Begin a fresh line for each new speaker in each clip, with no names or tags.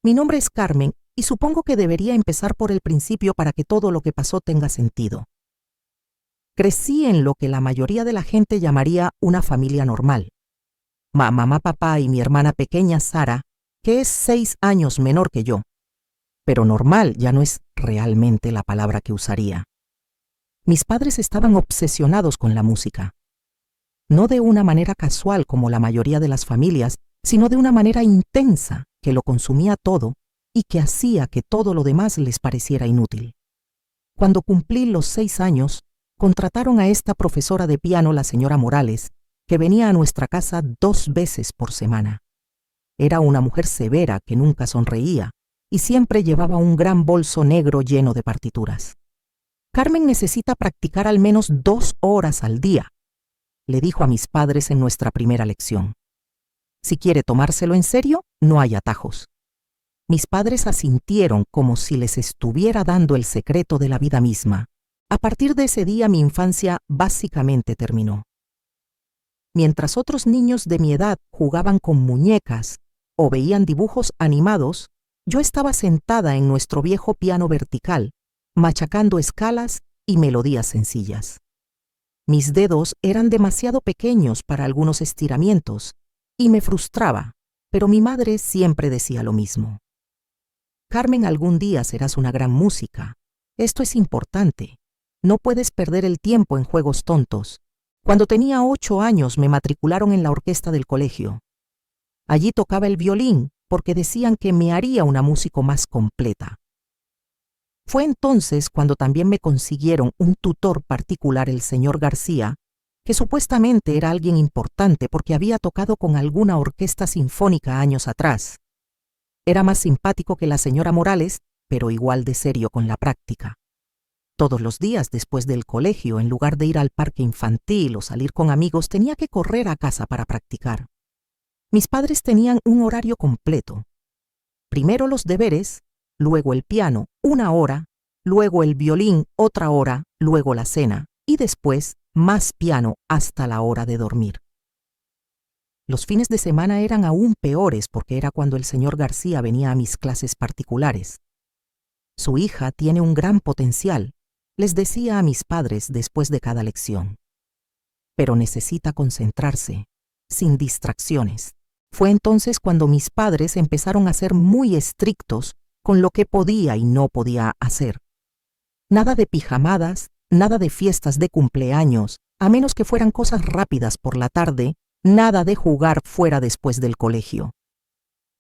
Mi nombre es Carmen y supongo que debería empezar por el principio para que todo lo que pasó tenga sentido. Crecí en lo que la mayoría de la gente llamaría una familia normal. Mamá, papá y mi hermana pequeña Sara, que es 6 años menor que yo. Pero normal ya no es realmente la palabra que usaría. Mis padres estaban obsesionados con la música. No de una manera casual como la mayoría de las familias, sino de una manera intensa que lo consumía todo y que hacía que todo lo demás les pareciera inútil. Cuando cumplí los 6 años, contrataron a esta profesora de piano, la señora Morales, que venía a nuestra casa 2 veces por semana. Era una mujer severa que nunca sonreía y siempre llevaba un gran bolso negro lleno de partituras. Carmen necesita practicar al menos 2 horas al día, le dijo a mis padres en nuestra primera lección. Si quiere tomárselo en serio, no hay atajos. Mis padres asintieron como si les estuviera dando el secreto de la vida misma. A partir de ese día mi infancia básicamente terminó. Mientras otros niños de mi edad jugaban con muñecas o veían dibujos animados, yo estaba sentada en nuestro viejo piano vertical, machacando escalas y melodías sencillas. Mis dedos eran demasiado pequeños para algunos estiramientos y me frustraba, pero mi madre siempre decía lo mismo. Carmen, algún día serás una gran música. Esto es importante. No puedes perder el tiempo en juegos tontos. Cuando tenía 8 años me matricularon en la orquesta del colegio. Allí tocaba el violín porque decían que me haría una músico más completa. Fue entonces cuando también me consiguieron un tutor particular, el señor García, que supuestamente era alguien importante porque había tocado con alguna orquesta sinfónica años atrás. Era más simpático que la señora Morales, pero igual de serio con la práctica. Todos los días después del colegio, en lugar de ir al parque infantil o salir con amigos, tenía que correr a casa para practicar. Mis padres tenían un horario completo. Primero los deberes, luego el piano, 1 hora, luego el violín, otra hora, luego la cena, y después más piano hasta la hora de dormir. Los fines de semana eran aún peores porque era cuando el señor García venía a mis clases particulares. Su hija tiene un gran potencial, les decía a mis padres después de cada lección. Pero necesita concentrarse, sin distracciones. Fue entonces cuando mis padres empezaron a ser muy estrictos con lo que podía y no podía hacer. Nada de pijamadas, nada de fiestas de cumpleaños, a menos que fueran cosas rápidas por la tarde, nada de jugar fuera después del colegio.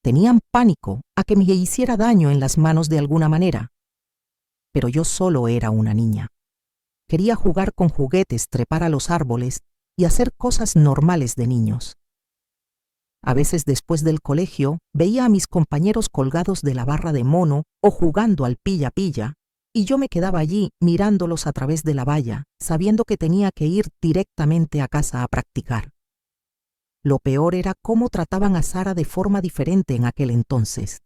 Tenían pánico a que me hiciera daño en las manos de alguna manera. Pero yo solo era una niña. Quería jugar con juguetes, trepar a los árboles y hacer cosas normales de niños. A veces después del colegio veía a mis compañeros colgados de la barra de mono o jugando al pilla-pilla, y yo me quedaba allí mirándolos a través de la valla, sabiendo que tenía que ir directamente a casa a practicar. Lo peor era cómo trataban a Sara de forma diferente en aquel entonces.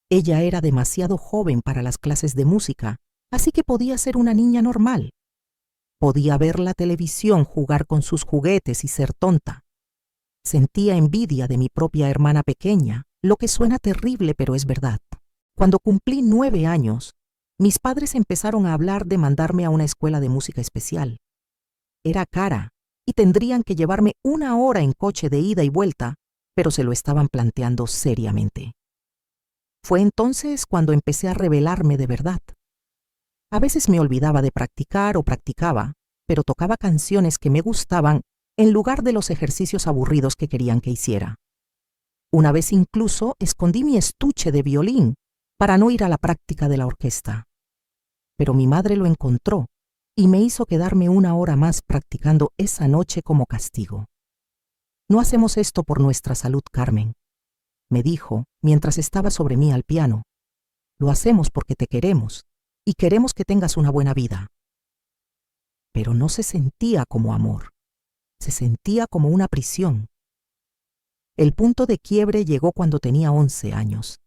Ella era demasiado joven para las clases de música, así que podía ser una niña normal. Podía ver la televisión, jugar con sus juguetes y ser tonta. Sentía envidia de mi propia hermana pequeña, lo que suena terrible pero es verdad. Cuando cumplí 9 años, mis padres empezaron a hablar de mandarme a una escuela de música especial. Era cara y tendrían que llevarme 1 hora en coche de ida y vuelta, pero se lo estaban planteando seriamente. Fue entonces cuando empecé a rebelarme de verdad. A veces me olvidaba de practicar o practicaba, pero tocaba canciones que me gustaban en lugar de los ejercicios aburridos que querían que hiciera. Una vez incluso escondí mi estuche de violín para no ir a la práctica de la orquesta. Pero mi madre lo encontró y me hizo quedarme 1 hora más practicando esa noche como castigo. No hacemos esto por nuestra salud, Carmen, me dijo mientras estaba sobre mí al piano. Lo hacemos porque te queremos y queremos que tengas una buena vida. Pero no se sentía como amor. Se sentía como una prisión. El punto de quiebre llegó cuando tenía 11 años.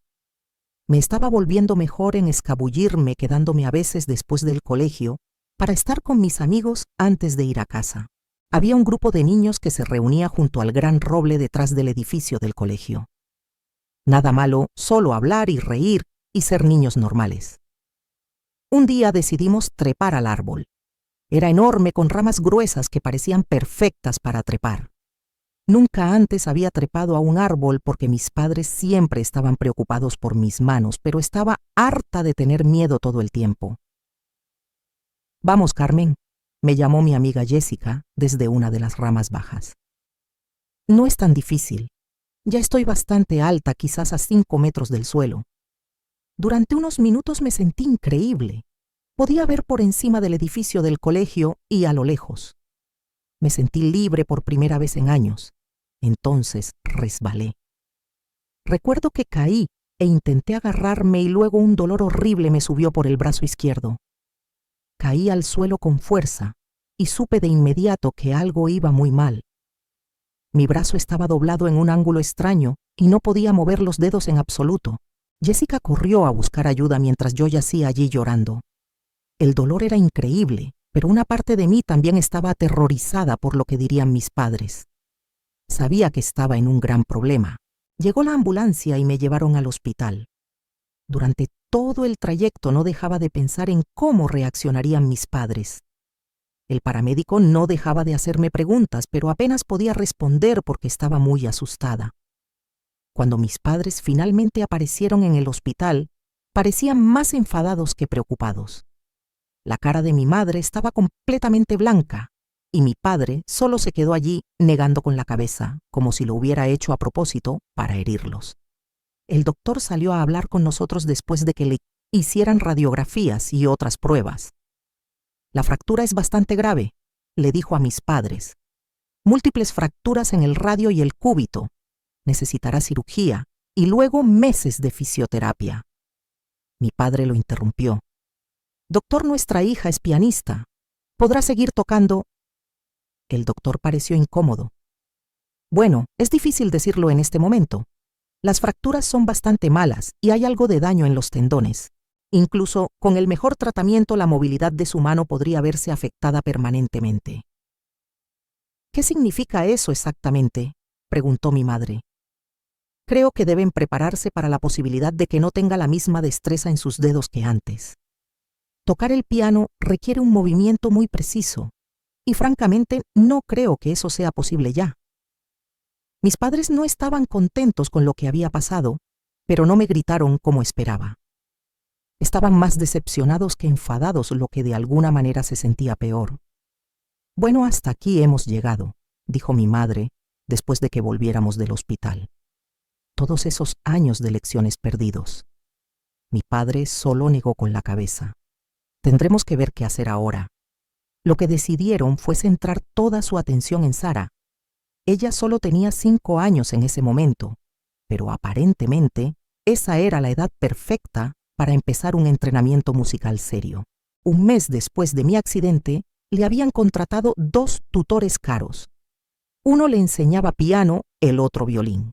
Me estaba volviendo mejor en escabullirme, quedándome a veces después del colegio para estar con mis amigos antes de ir a casa. Había un grupo de niños que se reunía junto al gran roble detrás del edificio del colegio. Nada malo, solo hablar y reír y ser niños normales. Un día decidimos trepar al árbol. Era enorme con ramas gruesas que parecían perfectas para trepar. Nunca antes había trepado a un árbol porque mis padres siempre estaban preocupados por mis manos, pero estaba harta de tener miedo todo el tiempo. «Vamos, Carmen», me llamó mi amiga Jessica desde una de las ramas bajas. «No es tan difícil. Ya estoy bastante alta, quizás a 5 metros del suelo». Durante unos minutos me sentí increíble. Podía ver por encima del edificio del colegio y a lo lejos. Me sentí libre por primera vez en años. Entonces resbalé. Recuerdo que caí e intenté agarrarme y luego un dolor horrible me subió por el brazo izquierdo. Caí al suelo con fuerza y supe de inmediato que algo iba muy mal. Mi brazo estaba doblado en un ángulo extraño y no podía mover los dedos en absoluto. Jessica corrió a buscar ayuda mientras yo yacía allí llorando. El dolor era increíble, pero una parte de mí también estaba aterrorizada por lo que dirían mis padres. Sabía que estaba en un gran problema. Llegó la ambulancia y me llevaron al hospital. Durante todo el trayecto no dejaba de pensar en cómo reaccionarían mis padres. El paramédico no dejaba de hacerme preguntas, pero apenas podía responder porque estaba muy asustada. Cuando mis padres finalmente aparecieron en el hospital, parecían más enfadados que preocupados. La cara de mi madre estaba completamente blanca y mi padre solo se quedó allí negando con la cabeza, como si lo hubiera hecho a propósito para herirlos. El doctor salió a hablar con nosotros después de que le hicieran radiografías y otras pruebas. «La fractura es bastante grave», le dijo a mis padres. «Múltiples fracturas en el radio y el cúbito. Necesitará cirugía y luego meses de fisioterapia». Mi padre lo interrumpió. «Doctor, nuestra hija es pianista. ¿Podrá seguir tocando?» El doctor pareció incómodo. «Bueno, es difícil decirlo en este momento. Las fracturas son bastante malas y hay algo de daño en los tendones. Incluso con el mejor tratamiento la movilidad de su mano podría verse afectada permanentemente». «¿Qué significa eso exactamente?», preguntó mi madre. «Creo que deben prepararse para la posibilidad de que no tenga la misma destreza en sus dedos que antes. Tocar el piano requiere un movimiento muy preciso, y francamente no creo que eso sea posible ya». Mis padres no estaban contentos con lo que había pasado, pero no me gritaron como esperaba. Estaban más decepcionados que enfadados, lo que de alguna manera se sentía peor. «Bueno, hasta aquí hemos llegado», dijo mi madre después de que volviéramos del hospital. Todos esos años de lecciones perdidos. Mi padre solo negó con la cabeza. «Tendremos que ver qué hacer ahora». Lo que decidieron fue centrar toda su atención en Sara. Ella solo tenía 5 años en ese momento, pero aparentemente esa era la edad perfecta para empezar un entrenamiento musical serio. Un mes después de mi accidente, le habían contratado 2 tutores caros. Uno le enseñaba piano, el otro violín.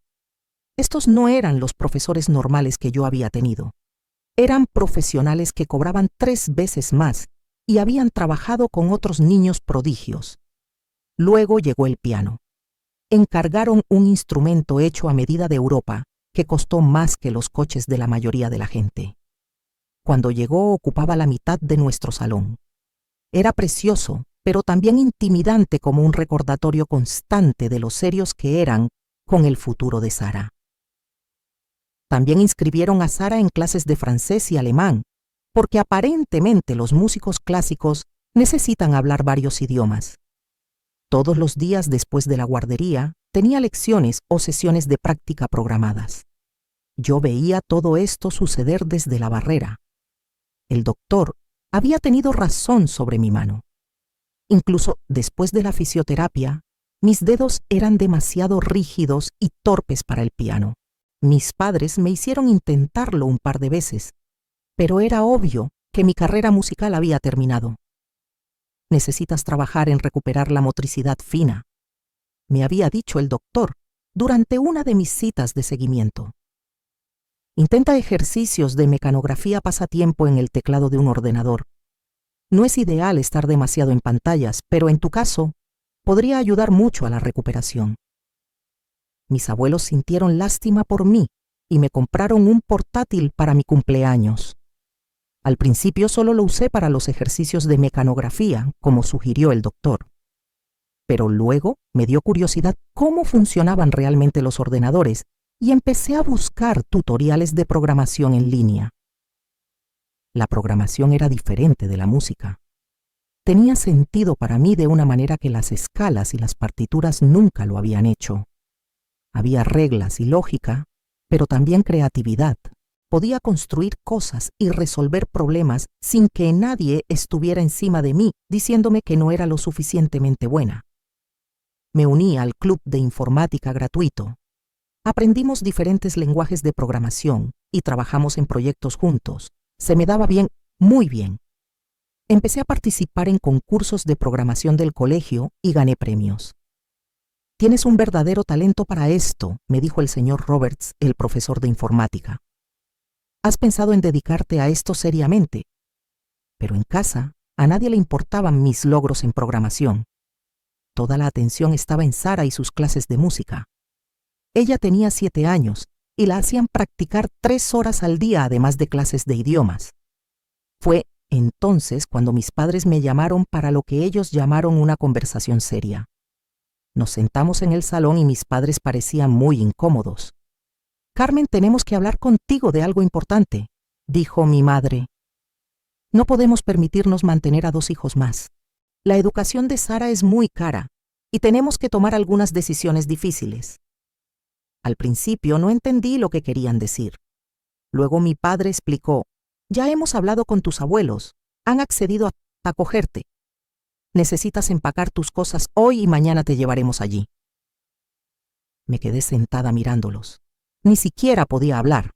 Estos no eran los profesores normales que yo había tenido. Eran profesionales que cobraban 3 veces más y habían trabajado con otros niños prodigios. Luego llegó el piano. Encargaron un instrumento hecho a medida de Europa que costó más que los coches de la mayoría de la gente. Cuando llegó ocupaba la mitad de nuestro salón. Era precioso, pero también intimidante como un recordatorio constante de lo serios que eran con el futuro de Sara. También inscribieron a Sara en clases de francés y alemán, porque aparentemente los músicos clásicos necesitan hablar varios idiomas. Todos los días después de la guardería tenía lecciones o sesiones de práctica programadas. Yo veía todo esto suceder desde la barrera. El doctor había tenido razón sobre mi mano. Incluso después de la fisioterapia, mis dedos eran demasiado rígidos y torpes para el piano. Mis padres me hicieron intentarlo un par de veces, pero era obvio que mi carrera musical había terminado. «Necesitas trabajar en recuperar la motricidad fina», me había dicho el doctor durante una de mis citas de seguimiento. «Intenta ejercicios de mecanografía pasatiempo en el teclado de un ordenador. No es ideal estar demasiado en pantallas, pero en tu caso podría ayudar mucho a la recuperación». Mis abuelos sintieron lástima por mí y me compraron un portátil para mi cumpleaños. Al principio solo lo usé para los ejercicios de mecanografía, como sugirió el doctor. Pero luego me dio curiosidad cómo funcionaban realmente los ordenadores y empecé a buscar tutoriales de programación en línea. La programación era diferente de la música. Tenía sentido para mí de una manera que las escalas y las partituras nunca lo habían hecho. Había reglas y lógica, pero también creatividad. Podía construir cosas y resolver problemas sin que nadie estuviera encima de mí diciéndome que no era lo suficientemente buena. Me uní al club de informática gratuito. Aprendimos diferentes lenguajes de programación y trabajamos en proyectos juntos. Se me daba bien, muy bien. Empecé a participar en concursos de programación del colegio y gané premios. «Tienes un verdadero talento para esto», me dijo el señor Roberts, el profesor de informática. «¿Has pensado en dedicarte a esto seriamente?» Pero en casa, a nadie le importaban mis logros en programación. Toda la atención estaba en Sara y sus clases de música. Ella tenía 7 años y la hacían practicar 3 horas al día, además de clases de idiomas. Fue entonces cuando mis padres me llamaron para lo que ellos llamaron una conversación seria. Nos sentamos en el salón y mis padres parecían muy incómodos. «Carmen, tenemos que hablar contigo de algo importante», dijo mi madre. «No podemos permitirnos mantener a 2 hijos más. La educación de Sara es muy cara y tenemos que tomar algunas decisiones difíciles». Al principio no entendí lo que querían decir. Luego mi padre explicó: «Ya hemos hablado con tus abuelos. Han accedido a acogerte. Necesitas empacar tus cosas hoy y mañana te llevaremos allí». Me quedé sentada mirándolos. Ni siquiera podía hablar.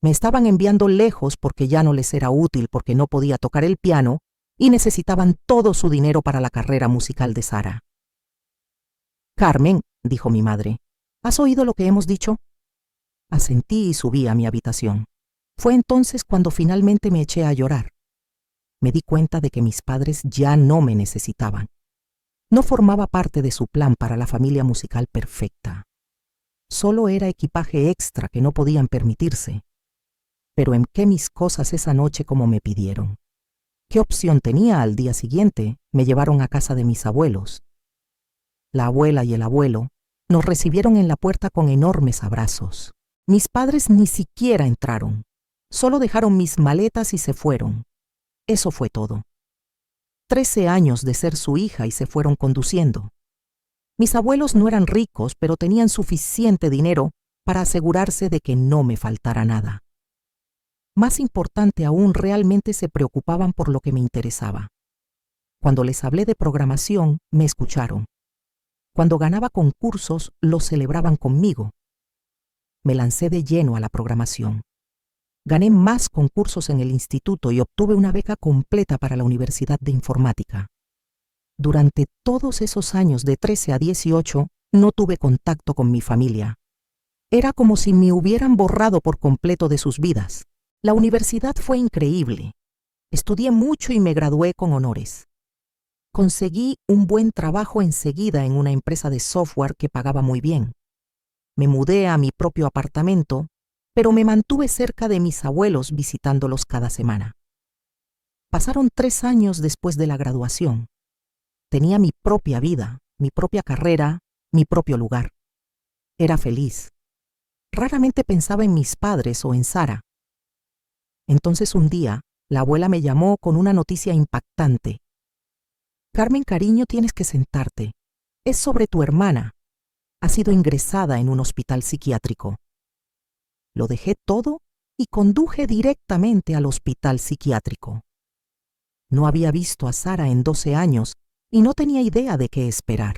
Me estaban enviando lejos porque ya no les era útil, porque no podía tocar el piano y necesitaban todo su dinero para la carrera musical de Sara. «Carmen», dijo mi madre, «¿has oído lo que hemos dicho?» Asentí y subí a mi habitación. Fue entonces cuando finalmente me eché a llorar. Me di cuenta de que mis padres ya no me necesitaban. No formaba parte de su plan para la familia musical perfecta. Solo era equipaje extra que no podían permitirse. Pero empequé mis cosas esa noche como me pidieron. ¿Qué opción tenía? Al día siguiente me llevaron a casa de mis abuelos. La abuela y el abuelo nos recibieron en la puerta con enormes abrazos. Mis padres ni siquiera entraron. Solo dejaron mis maletas y se fueron. Eso fue todo. 13 años de ser su hija y se fueron conduciendo. Mis abuelos no eran ricos, pero tenían suficiente dinero para asegurarse de que no me faltara nada. Más importante aún, realmente se preocupaban por lo que me interesaba. Cuando les hablé de programación, me escucharon. Cuando ganaba concursos, los celebraban conmigo. Me lancé de lleno a la programación. Gané más concursos en el instituto y obtuve una beca completa para la Universidad de Informática. Durante todos esos años de 13 a 18, no tuve contacto con mi familia. Era como si me hubieran borrado por completo de sus vidas. La universidad fue increíble. Estudié mucho y me gradué con honores. Conseguí un buen trabajo enseguida en una empresa de software que pagaba muy bien. Me mudé a mi propio apartamento, pero me mantuve cerca de mis abuelos visitándolos cada semana. Pasaron 3 años después de la graduación. Tenía mi propia vida, mi propia carrera, mi propio lugar. Era feliz. Raramente pensaba en mis padres o en Sara. Entonces un día, la abuela me llamó con una noticia impactante. «Carmen, cariño, tienes que sentarte. Es sobre tu hermana. Ha sido ingresada en un hospital psiquiátrico». Lo dejé todo y conduje directamente al hospital psiquiátrico. No había visto a Sara en 12 años y no tenía idea de qué esperar.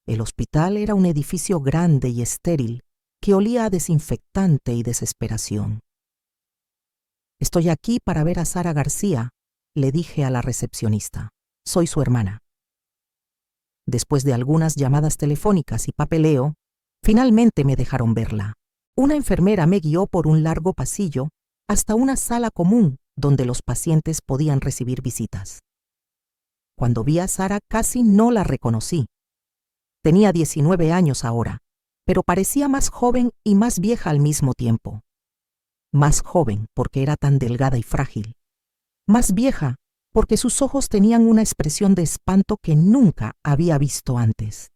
El hospital era un edificio grande y estéril que olía a desinfectante y desesperación. «Estoy aquí para ver a Sara García», le dije a la recepcionista. «Soy su hermana». Después de algunas llamadas telefónicas y papeleo, finalmente me dejaron verla. Una enfermera me guió por un largo pasillo hasta una sala común donde los pacientes podían recibir visitas. Cuando vi a Sara casi no la reconocí. Tenía 19 años ahora. pero parecía más joven y más vieja al mismo tiempo. Más joven porque era tan delgada y frágil. Más vieja porque sus ojos tenían una expresión de espanto que nunca había visto antes.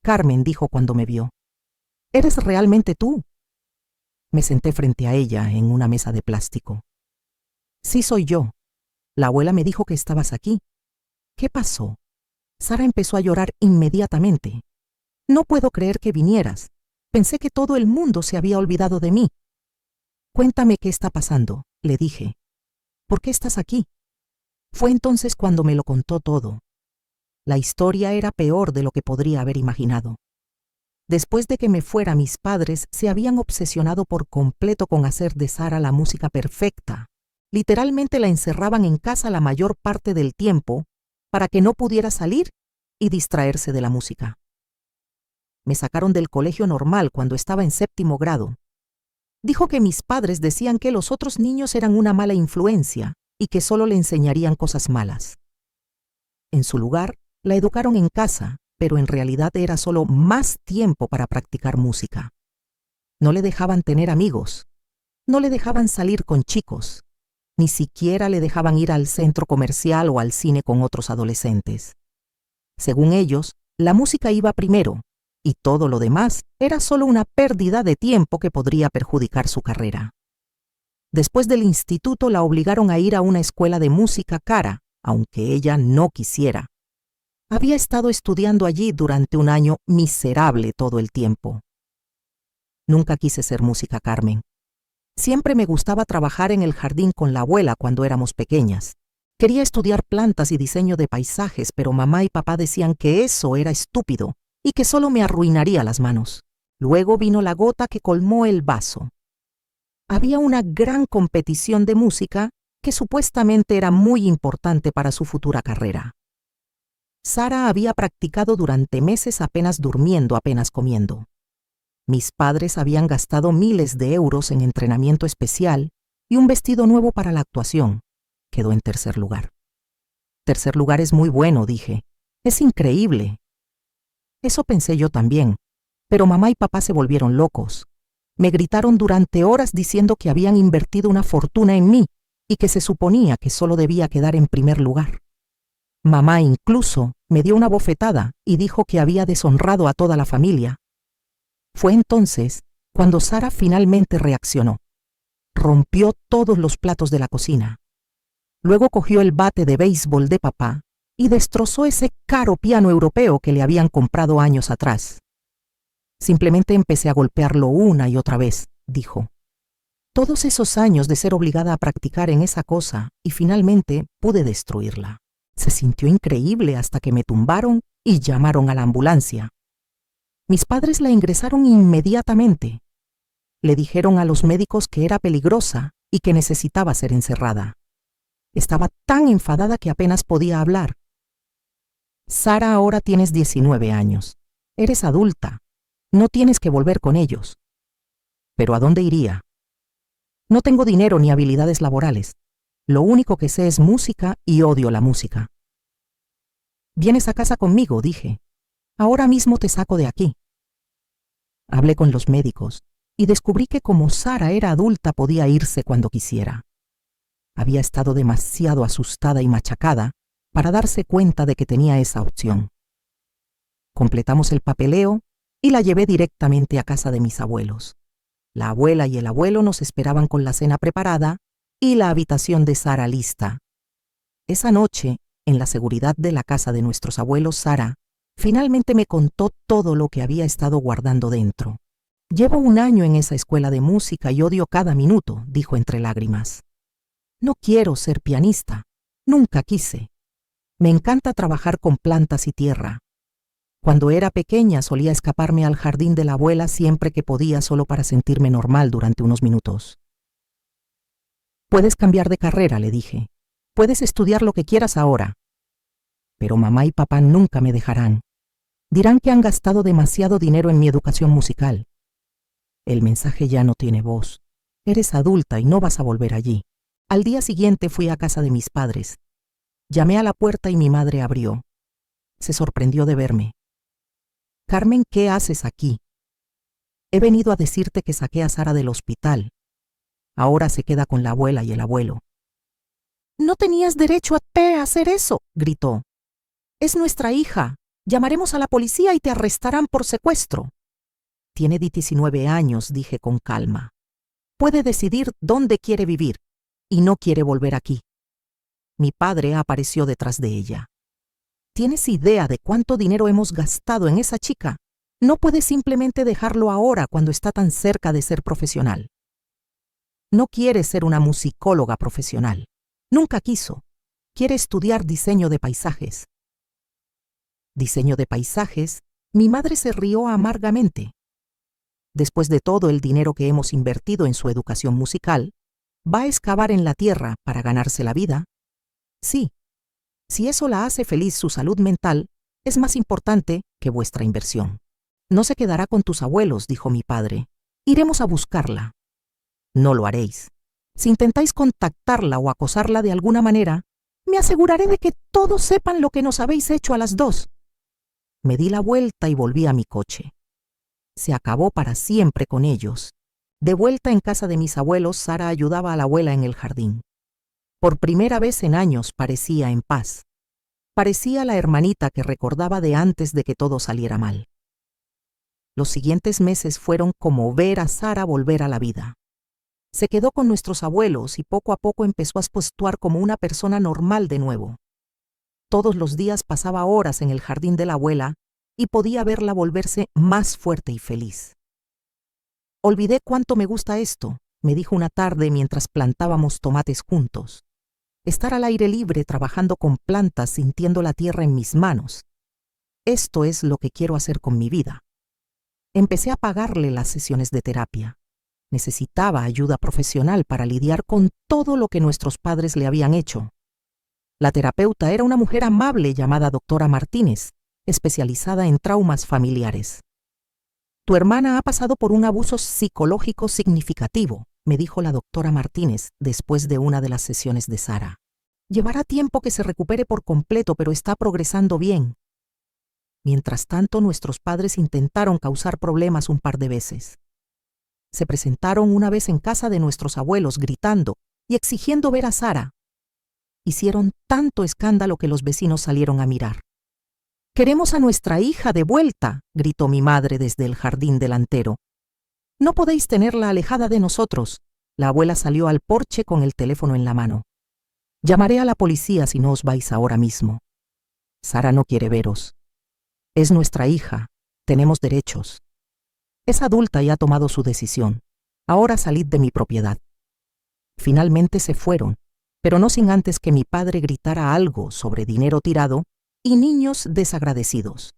Carmen dijo cuando me vio: «¿Eres realmente tú?». Me senté frente a ella en una mesa de plástico. «Sí, soy yo. La abuela me dijo que estabas aquí. ¿Qué pasó?». Sara empezó a llorar inmediatamente. «No puedo creer que vinieras. Pensé que todo el mundo se había olvidado de mí». «Cuéntame qué está pasando», le dije. «¿Por qué estás aquí?». Fue entonces cuando me lo contó todo. La historia era peor de lo que podría haber imaginado. Después de que me fuera, mis padres se habían obsesionado por completo con hacer de Sara la música perfecta. Literalmente la encerraban en casa la mayor parte del tiempo para que no pudiera salir y distraerse de la música. Me sacaron del colegio normal cuando estaba en 7º grado. Dijo que mis padres decían que los otros niños eran una mala influencia y que solo le enseñarían cosas malas. En su lugar, la educaron en casa, pero en realidad era solo más tiempo para practicar música. No le dejaban tener amigos, no le dejaban salir con chicos, ni siquiera le dejaban ir al centro comercial o al cine con otros adolescentes. Según ellos, la música iba primero, y todo lo demás era solo una pérdida de tiempo que podría perjudicar su carrera. Después del instituto la obligaron a ir a una escuela de música cara, aunque ella no quisiera. Había estado estudiando allí durante un año miserable todo el tiempo. Nunca quise ser música, Carmen. Siempre me gustaba trabajar en el jardín con la abuela cuando éramos pequeñas. Quería estudiar plantas y diseño de paisajes, pero mamá y papá decían que eso era estúpido y que solo me arruinaría las manos. Luego vino la gota que colmó el vaso. Había una gran competición de música que supuestamente era muy importante para su futura carrera. Sara había practicado durante meses apenas durmiendo, apenas comiendo. Mis padres habían gastado miles de euros en entrenamiento especial y un vestido nuevo para la actuación. Quedó en 3er lugar. 3er lugar es muy bueno, dije. Es increíble. Eso pensé yo también, pero mamá y papá se volvieron locos. Me gritaron durante horas diciendo que habían invertido una fortuna en mí y que se suponía que solo debía quedar en 1er lugar. Mamá incluso me dio una bofetada y dijo que había deshonrado a toda la familia. Fue entonces cuando Sara finalmente reaccionó. Rompió todos los platos de la cocina. Luego cogió el bate de béisbol de papá y destrozó ese caro piano europeo que le habían comprado años atrás. Simplemente empecé a golpearlo una y otra vez, dijo. Todos esos años de ser obligada a practicar en esa cosa y finalmente pude destruirla. Se sintió increíble hasta que me tumbaron y llamaron a la ambulancia. Mis padres la ingresaron inmediatamente. Le dijeron a los médicos que era peligrosa y que necesitaba ser encerrada. Estaba tan enfadada que apenas podía hablar. Sara, ahora tienes 19 años. Eres adulta. No tienes que volver con ellos. ¿Pero a dónde iría? No tengo dinero ni habilidades laborales. Lo único que sé es música y odio la música. Vienes a casa conmigo, dije. Ahora mismo te saco de aquí. Hablé con los médicos y descubrí que como Sara era adulta podía irse cuando quisiera. Había estado demasiado asustada y machacada para darse cuenta de que tenía esa opción. Completamos el papeleo y la llevé directamente a casa de mis abuelos. La abuela y el abuelo nos esperaban con la cena preparada y la habitación de Sara lista. Esa noche, en la seguridad de la casa de nuestros abuelos, Sara finalmente me contó todo lo que había estado guardando dentro. Llevo un año en esa escuela de música y odio cada minuto, dijo entre lágrimas. No quiero ser pianista. Nunca quise. Me encanta trabajar con plantas y tierra. Cuando era pequeña solía escaparme al jardín de la abuela siempre que podía solo para sentirme normal durante unos minutos. Puedes cambiar de carrera, le dije. Puedes estudiar lo que quieras ahora. Pero mamá y papá nunca me dejarán. Dirán que han gastado demasiado dinero en mi educación musical. El mensaje ya no tiene voz. Eres adulta y no vas a volver allí. Al día siguiente fui a casa de mis padres. Llamé a la puerta y mi madre abrió. Se sorprendió de verme. Carmen, ¿qué haces aquí? He venido a decirte que saqué a Sara del hospital. Ahora se queda con la abuela y el abuelo. No tenías derecho a hacer eso, gritó. Es nuestra hija. Llamaremos a la policía y te arrestarán por secuestro. Tiene 19 años, dije con calma. Puede decidir dónde quiere vivir y no quiere volver aquí. Mi padre apareció detrás de ella. ¿Tienes idea de cuánto dinero hemos gastado en esa chica? No puedes simplemente dejarlo ahora cuando está tan cerca de ser profesional. No quiere ser una musicóloga profesional. Nunca quiso. Quiere estudiar diseño de paisajes. ¿Diseño de paisajes? Mi madre se rió amargamente. Después de todo el dinero que hemos invertido en su educación musical, ¿va a excavar en la tierra para ganarse la vida? Sí. Si eso la hace feliz, su salud mental es más importante que vuestra inversión. No se quedará con tus abuelos, dijo mi padre. Iremos a buscarla. No lo haréis. Si intentáis contactarla o acosarla de alguna manera, me aseguraré de que todos sepan lo que nos habéis hecho a las dos. Me di la vuelta y volví a mi coche. Se acabó para siempre con ellos. De vuelta en casa de mis abuelos, Sara ayudaba a la abuela en el jardín. Por primera vez en años parecía en paz. Parecía la hermanita que recordaba de antes de que todo saliera mal. Los siguientes meses fueron como ver a Sara volver a la vida. Se quedó con nuestros abuelos y poco a poco empezó a actuar como una persona normal de nuevo. Todos los días pasaba horas en el jardín de la abuela y podía verla volverse más fuerte y feliz. Olvidé cuánto me gusta esto, me dijo una tarde mientras plantábamos tomates juntos. Estar al aire libre trabajando con plantas, sintiendo la tierra en mis manos. Esto es lo que quiero hacer con mi vida. Empecé a pagarle las sesiones de terapia. Necesitaba ayuda profesional para lidiar con todo lo que nuestros padres le habían hecho. La terapeuta era una mujer amable llamada doctora Martínez, especializada en traumas familiares. Tu hermana ha pasado por un abuso psicológico significativo, me dijo la doctora Martínez después de una de las sesiones de Sara. Llevará tiempo que se recupere por completo, pero está progresando bien. Mientras tanto, nuestros padres intentaron causar problemas un par de veces. Se presentaron una vez en casa de nuestros abuelos gritando y exigiendo ver a Sara. Hicieron tanto escándalo que los vecinos salieron a mirar. «Queremos a nuestra hija de vuelta», gritó mi madre desde el jardín delantero. «No podéis tenerla alejada de nosotros». La abuela salió al porche con el teléfono en la mano. «Llamaré a la policía si no os vais ahora mismo. Sara no quiere veros. Es nuestra hija. Tenemos derechos. Es adulta y ha tomado su decisión. Ahora salid de mi propiedad». Finalmente se fueron, pero no sin antes que mi padre gritara algo sobre dinero tirado y niños desagradecidos.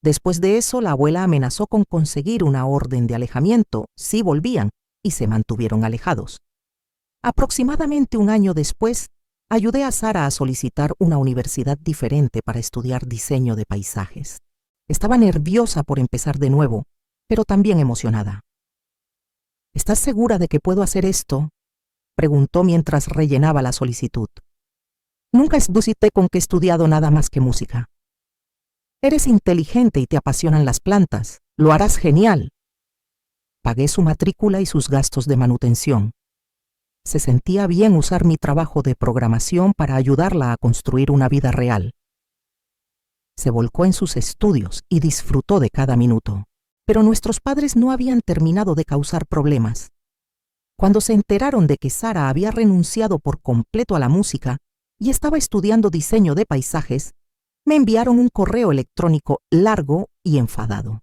Después de eso, la abuela amenazó con conseguir una orden de alejamiento si volvían, y se mantuvieron alejados. Aproximadamente un año después, ayudé a Sara a solicitar una universidad diferente para estudiar diseño de paisajes. Estaba nerviosa por empezar de nuevo, pero también emocionada. ¿Estás segura de que puedo hacer esto?, preguntó mientras rellenaba la solicitud. Nunca dudé con que he estudiado nada más que música. Eres inteligente y te apasionan las plantas. Lo harás genial. Pagué su matrícula y sus gastos de manutención. Se sentía bien usar mi trabajo de programación para ayudarla a construir una vida real. Se volcó en sus estudios y disfrutó de cada minuto. Pero nuestros padres no habían terminado de causar problemas. Cuando se enteraron de que Sara había renunciado por completo a la música y estaba estudiando diseño de paisajes, me enviaron un correo electrónico largo y enfadado.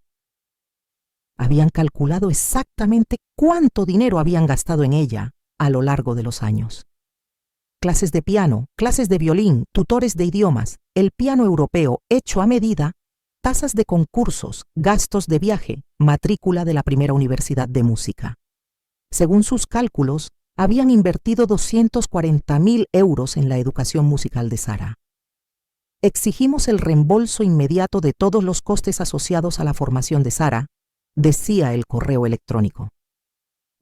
Habían calculado exactamente cuánto dinero habían gastado en ella a lo largo de los años. Clases de piano, clases de violín, tutores de idiomas, el piano europeo hecho a medida, tasas de concursos, gastos de viaje, matrícula de la primera universidad de música. Según sus cálculos, habían invertido 240.000 euros en la educación musical de Sara. Exigimos el reembolso inmediato de todos los costes asociados a la formación de Sara, decía el correo electrónico.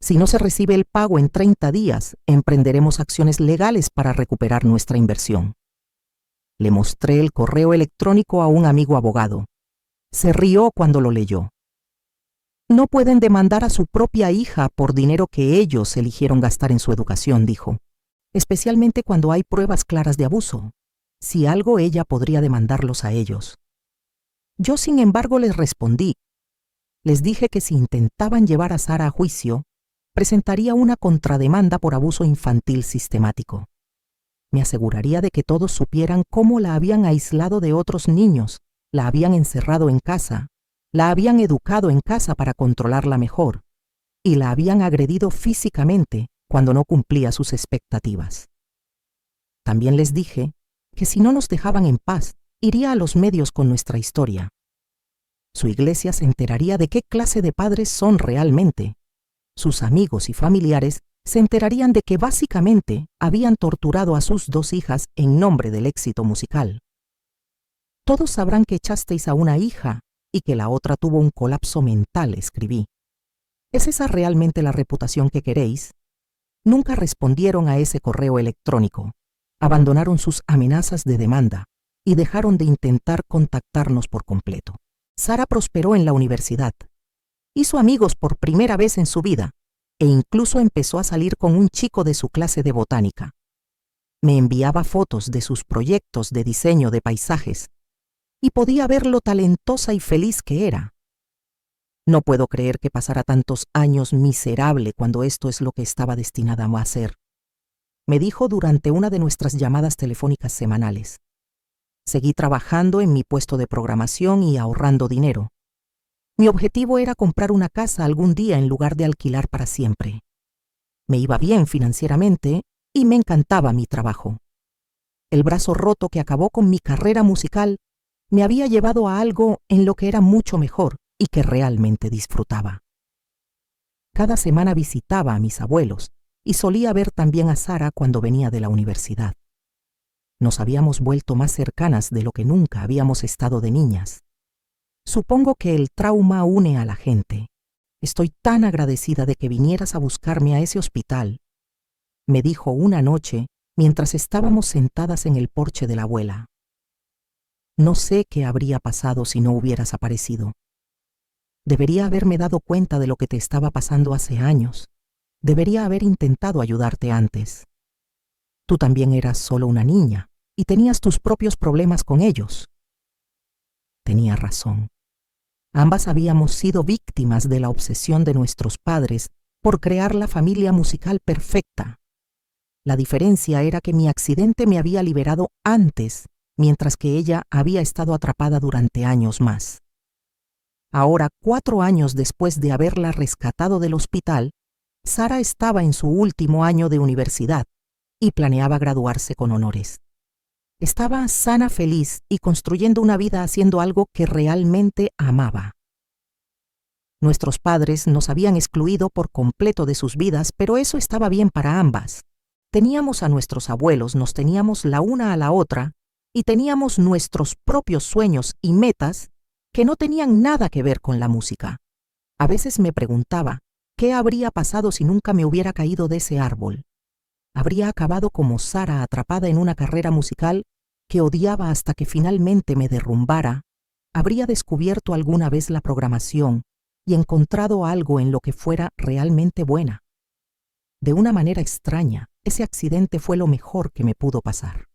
Si no se recibe el pago en 30 días, emprenderemos acciones legales para recuperar nuestra inversión. Le mostré el correo electrónico a un amigo abogado. Se rió cuando lo leyó. No pueden demandar a su propia hija por dinero que ellos eligieron gastar en su educación, dijo, especialmente cuando hay pruebas claras de abuso. Si algo, ella podría demandarlos a ellos. Yo, sin embargo, les respondí. Les dije que si intentaban llevar a Sara a juicio, presentaría una contrademanda por abuso infantil sistemático. Me aseguraría de que todos supieran cómo la habían aislado de otros niños, la habían encerrado en casa, la habían educado en casa para controlarla mejor, y la habían agredido físicamente cuando no cumplía sus expectativas. También les dije que si no nos dejaban en paz, iría a los medios con nuestra historia. Su iglesia se enteraría de qué clase de padres son realmente. Sus amigos y familiares se enterarían de que básicamente habían torturado a sus 2 hijas en nombre del éxito musical. Todos sabrán que echasteis a una hija y que la otra tuvo un colapso mental, escribí. ¿Es esa realmente la reputación que queréis? Nunca respondieron a ese correo electrónico. Abandonaron sus amenazas de demanda y dejaron de intentar contactarnos por completo. Sara prosperó en la universidad. Hizo amigos por primera vez en su vida e incluso empezó a salir con un chico de su clase de botánica. Me enviaba fotos de sus proyectos de diseño de paisajes y podía ver lo talentosa y feliz que era. No puedo creer que pasara tantos años miserable cuando esto es lo que estaba destinada a hacer, me dijo durante una de nuestras llamadas telefónicas semanales. Seguí trabajando en mi puesto de programación y ahorrando dinero. Mi objetivo era comprar una casa algún día en lugar de alquilar para siempre. Me iba bien financieramente y me encantaba mi trabajo. El brazo roto que acabó con mi carrera musical me había llevado a algo en lo que era mucho mejor y que realmente disfrutaba. Cada semana visitaba a mis abuelos y solía ver también a Sara cuando venía de la universidad. Nos habíamos vuelto más cercanas de lo que nunca habíamos estado de niñas. Supongo que el trauma une a la gente. Estoy tan agradecida de que vinieras a buscarme a ese hospital, me dijo una noche mientras estábamos sentadas en el porche de la abuela. No sé qué habría pasado si no hubieras aparecido. Debería haberme dado cuenta de lo que te estaba pasando hace años. Debería haber intentado ayudarte antes. Tú también eras solo una niña y tenías tus propios problemas con ellos. Tenía razón. Ambas habíamos sido víctimas de la obsesión de nuestros padres por crear la familia musical perfecta. La diferencia era que mi accidente me había liberado antes, mientras que ella había estado atrapada durante años más. Ahora, 4 años después de haberla rescatado del hospital, Sara estaba en su último año de universidad y planeaba graduarse con honores. Estaba sana, feliz y construyendo una vida haciendo algo que realmente amaba. Nuestros padres nos habían excluido por completo de sus vidas, pero eso estaba bien para ambas. Teníamos a nuestros abuelos, nos teníamos la una a la otra y teníamos nuestros propios sueños y metas que no tenían nada que ver con la música. A veces me preguntaba, ¿qué habría pasado si nunca me hubiera caído de ese árbol? Habría acabado como Sara, atrapada en una carrera musical que odiaba hasta que finalmente me derrumbara. Habría descubierto alguna vez la programación y encontrado algo en lo que fuera realmente buena. De una manera extraña, ese accidente fue lo mejor que me pudo pasar.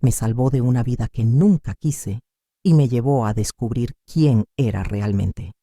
Me salvó de una vida que nunca quise y me llevó a descubrir quién era realmente.